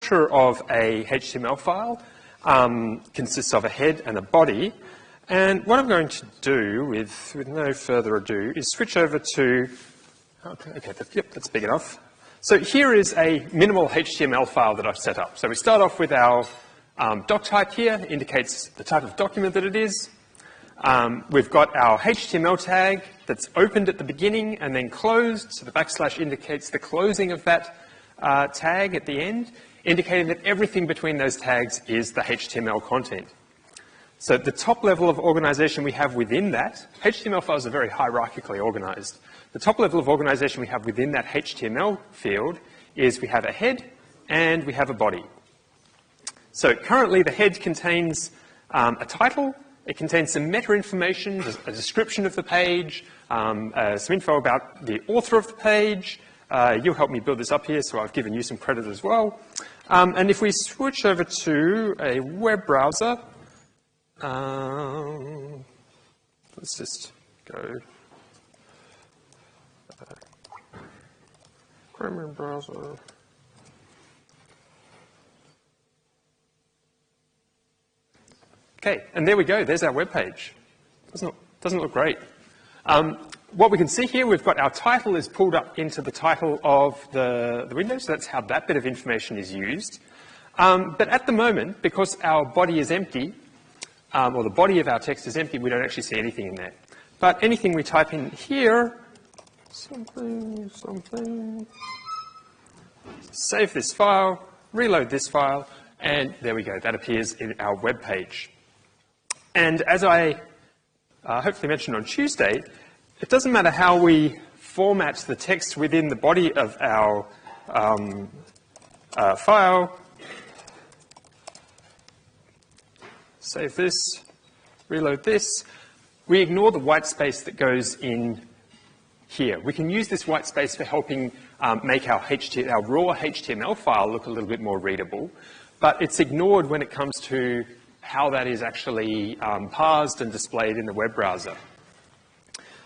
structure of a HTML file consists of a head and a body. And what I'm going to do, with no further ado, is switch over to, yep, that's big enough. So here is a minimal HTML file that I've set up. So we start off with our doc type here, indicates the type of document that it is. We've got our HTML tag that's opened at the beginning and then closed. So the backslash indicates the closing of that tag at the end, indicating that everything between those tags is the HTML content. So the top level of organization we have within that, HTML files are very hierarchically organized. The top level of organization we have within that HTML field is we have a head and we have a body. So currently the head contains a title, it contains some meta information, a description of the page, some info about the author of the page. You'll help me build this up here, so I've given you some credit as well. And if we switch over to a web browser, let's just go Chrome browser. Okay, and there we go. There's our web page. Doesn't look great. What we can see here, we've got our title is pulled up into the title of the window, so that's how that bit of information is used. But at the moment, because our body is empty, or the body of our text is empty, we don't actually see anything in there. But anything we type in here, something, save this file, reload this file, and there we go. That appears in our web page. And as I hopefully mentioned on Tuesday, it doesn't matter how we format the text within the body of our file. Save this, reload this. We ignore the white space that goes in here. We can use this white space for helping make our raw HTML file look a little bit more readable, but it's ignored when it comes to how that is actually parsed and displayed in the web browser.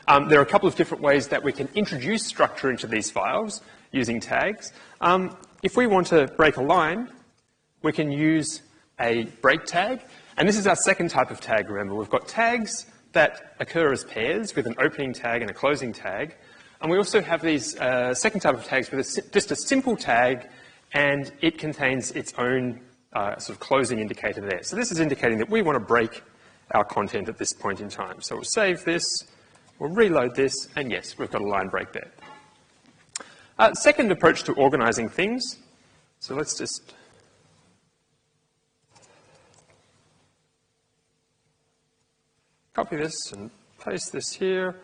There are a couple of different ways that we can introduce structure into these files using tags. If we want to break a line, we can use a break tag. And this is our second type of tag, remember. We've got tags that occur as pairs with an opening tag and a closing tag. And we also have these second type of tags with just a simple tag, and it contains its own sort of closing indicator there. So this is indicating that we want to break our content at this point in time. So we'll save this, we'll reload this, and yes, we've got a line break there. Second approach to organizing things. So let's just copy this and paste this here.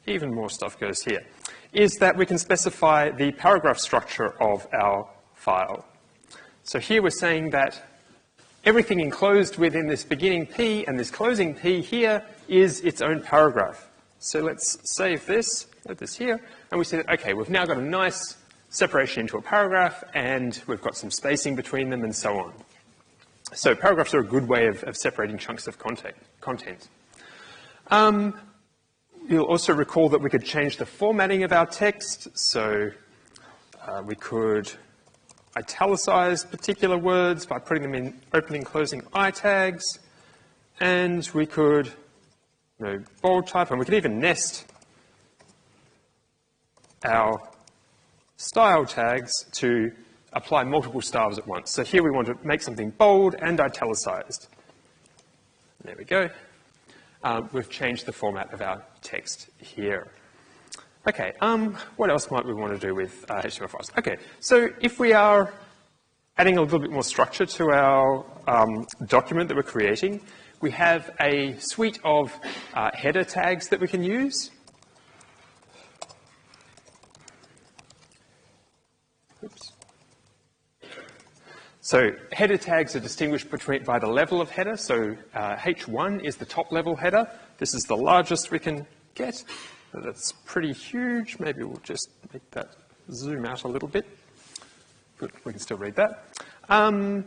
Even more stuff goes here. Is that we can specify the paragraph structure of our file. So here we're saying that everything enclosed within this beginning P and this closing P here is its own paragraph. So let's save this, load this here, and we see that, okay, we've now got a nice separation into a paragraph, and we've got some spacing between them and so on. So paragraphs are a good way of separating chunks of content. You'll also recall that we could change the formatting of our text. So we could italicize particular words by putting them in opening, closing I tags. And we could bold type, and we could even nest our style tags to apply multiple styles at once. So here we want to make something bold and italicized. There we go. We've changed the format of our text here. Okay, what else might we want to do with HTML files? Okay, so if we are adding a little bit more structure to our document that we're creating, we have a suite of header tags that we can use. Oops. So header tags are distinguished by the level of header. So H1 is the top level header. This is the largest we can get. That's pretty huge. Maybe we'll just make that zoom out a little bit. Good, we can still read that. And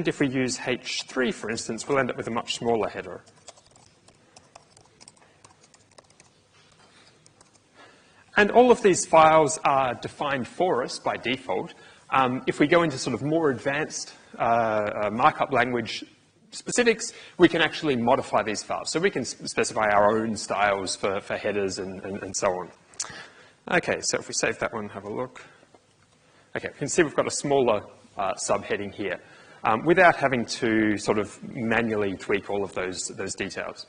if we use H3, for instance, we'll end up with a much smaller header. And all of these files are defined for us by default. If we go into sort of more advanced markup language specifics, we can actually modify these files. So we can specify our own styles for headers and so on. Okay, so if we save that one, have a look. Okay, you can see we've got a smaller subheading here without having to sort of manually tweak all of those details.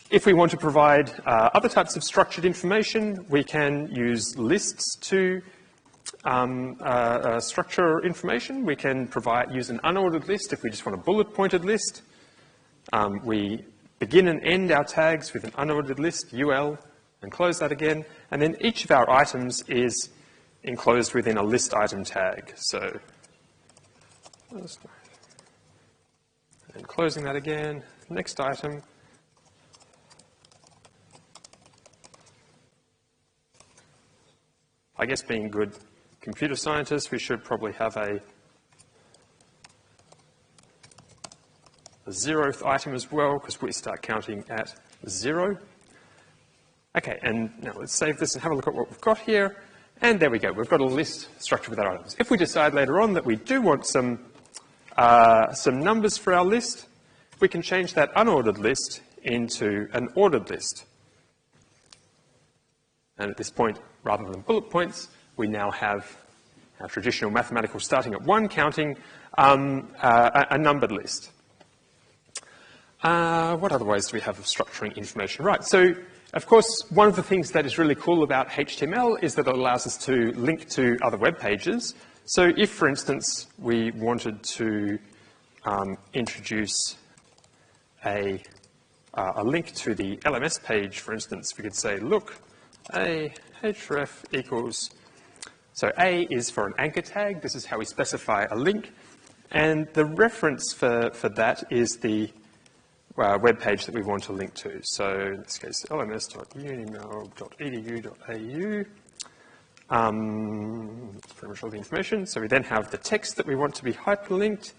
If we want to provide other types of structured information, we can use lists to structure information. We can use an unordered list if we just want a bullet-pointed list. We begin and end our tags with an unordered list, UL, and close that again. And then each of our items is enclosed within a list item tag. So, and closing that again, next item. I guess being good computer scientists, we should probably have a 0th item as well, because we start counting at 0. Okay, and now let's save this and have a look at what we've got here. And there we go, we've got a list structured with our items. If we decide later on that we do want some numbers for our list, we can change that unordered list into an ordered list. And at this point, rather than bullet points, we now have our traditional mathematical starting at 1, counting a numbered list. What other ways do we have of structuring information? Right, so of course, one of the things that is really cool about HTML is that it allows us to link to other web pages. So if, for instance, we wanted to introduce a link to the LMS page, for instance, we could say, look, a href equals, so A is for an anchor tag. This is how we specify a link. And the reference for that is the web page that we want to link to. So in this case, lms.unimel.edu.au. That's pretty much all the information. So we then have the text that we want to be hyperlinked,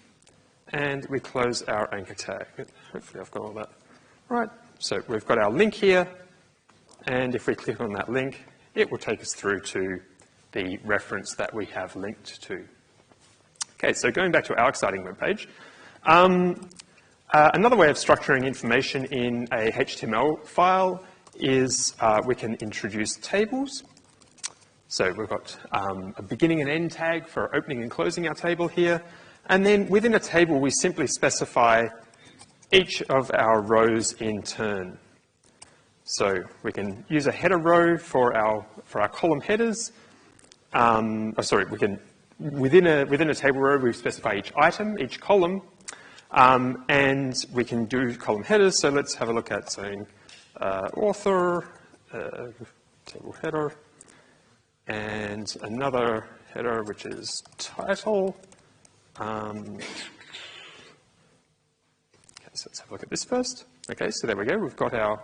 and we close our anchor tag. Hopefully I've got all that right. So we've got our link here, and if we click on that link, it will take us through to the reference that we have linked to. Okay, so going back to our exciting web page. Another way of structuring information in a HTML file is we can introduce tables. So we've got a beginning and end tag for opening and closing our table here. And then within a table, we simply specify each of our rows in turn. So we can use a header row for our column headers. We can within a table row we specify each item, each column, and we can do column headers. So let's have a look at saying author, table header, and another header which is title. Okay, so let's have a look at this first. Okay, so there we go. We've got our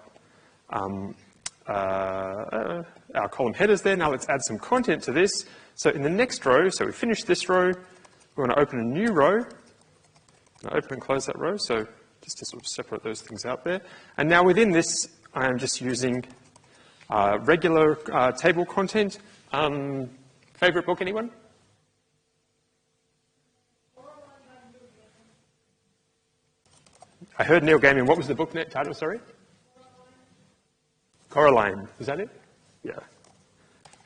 column headers there. Now let's add some content to this. So in the next row, so we finished this row, we want to open a new row. Open and close that row, so just to sort of separate those things out there. And now within this, I am just using regular table content. Favorite book, anyone? I heard Neil Gaiman. What was the book title, sorry? Coraline. Is that it? Yeah.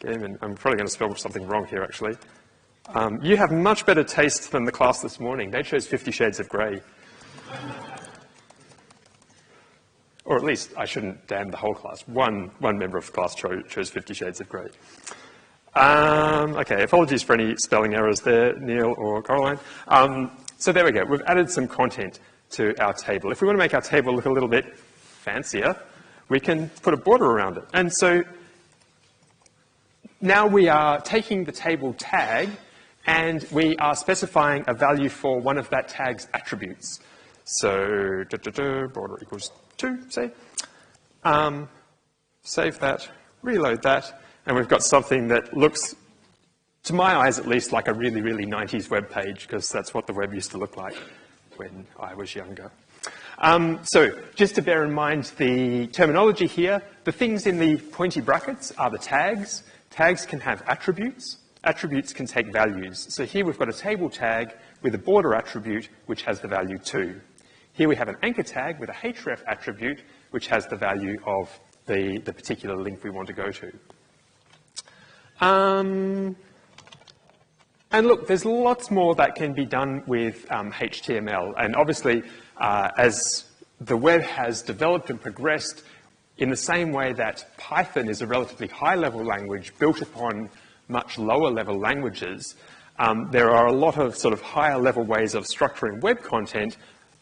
Gaiman. I'm probably going to spell something wrong here, actually. You have much better taste than the class this morning. They chose 50 Shades of Grey. Or at least, I shouldn't damn the whole class. One member of the class chose 50 Shades of Grey. Okay, apologies for any spelling errors there, Neil or Caroline. So there we go. We've added some content to our table. If we want to make our table look a little bit fancier, we can put a border around it. And so now we are taking the table tag and we are specifying a value for one of that tag's attributes. So border equals 2, say. Save that, reload that, and we've got something that looks, to my eyes at least, like a really, really 90s web page, because that's what the web used to look like when I was younger. So just to bear in mind the terminology here, the things in the pointy brackets are the tags. Tags can have attributes. Attributes can take values. So here we've got a table tag with a border attribute which has the value 2. Here we have an anchor tag with a href attribute which has the value of the particular link we want to go to. And look, there's lots more that can be done with HTML. And obviously, as the web has developed and progressed in the same way that Python is a relatively high-level language built upon much lower-level languages, there are a lot of sort of higher-level ways of structuring web content,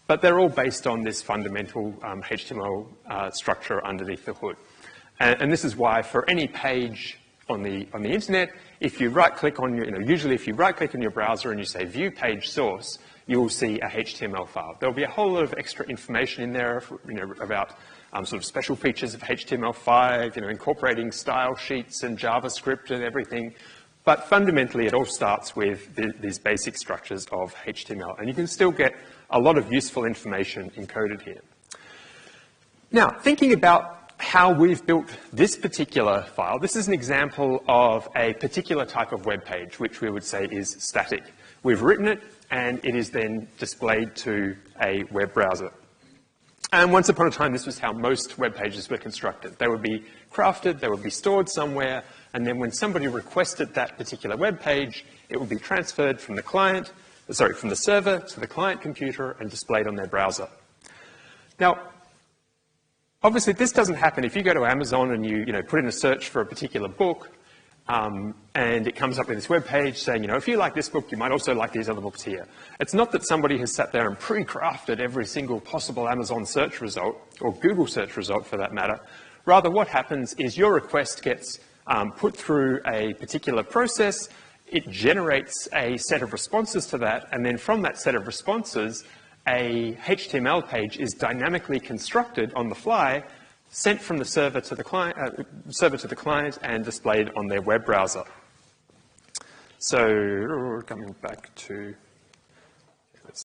but they're all based on this fundamental HTML structure underneath the hood. And this is why for any page on the internet, if you right-click on your, usually if you right-click in your browser and you say View Page Source, you will see a HTML file. There'll be a whole lot of extra information in there, about sort of special features of HTML5, incorporating style sheets and JavaScript and everything. But fundamentally, it all starts with these basic structures of HTML. And you can still get a lot of useful information encoded here. Now, thinking about how we've built this particular file, this is an example of a particular type of web page, which we would say is static. We've written it, and it is then displayed to a web browser. And once upon a time, this was how most web pages were constructed. They would be crafted, they would be stored somewhere, and then when somebody requested that particular web page, it would be transferred from from the server to the client computer and displayed on their browser. Now, obviously, this doesn't happen if you go to Amazon and you put in a search for a particular book, and it comes up with this web page saying, if you like this book, you might also like these other books here. It's not that somebody has sat there and pre-crafted every single possible Amazon search result, or Google search result for that matter. Rather, what happens is your request gets put through a particular process, it generates a set of responses to that, and then from that set of responses, a HTML page is dynamically constructed on the fly, sent from the server to the client, and displayed on their web browser. So, coming back to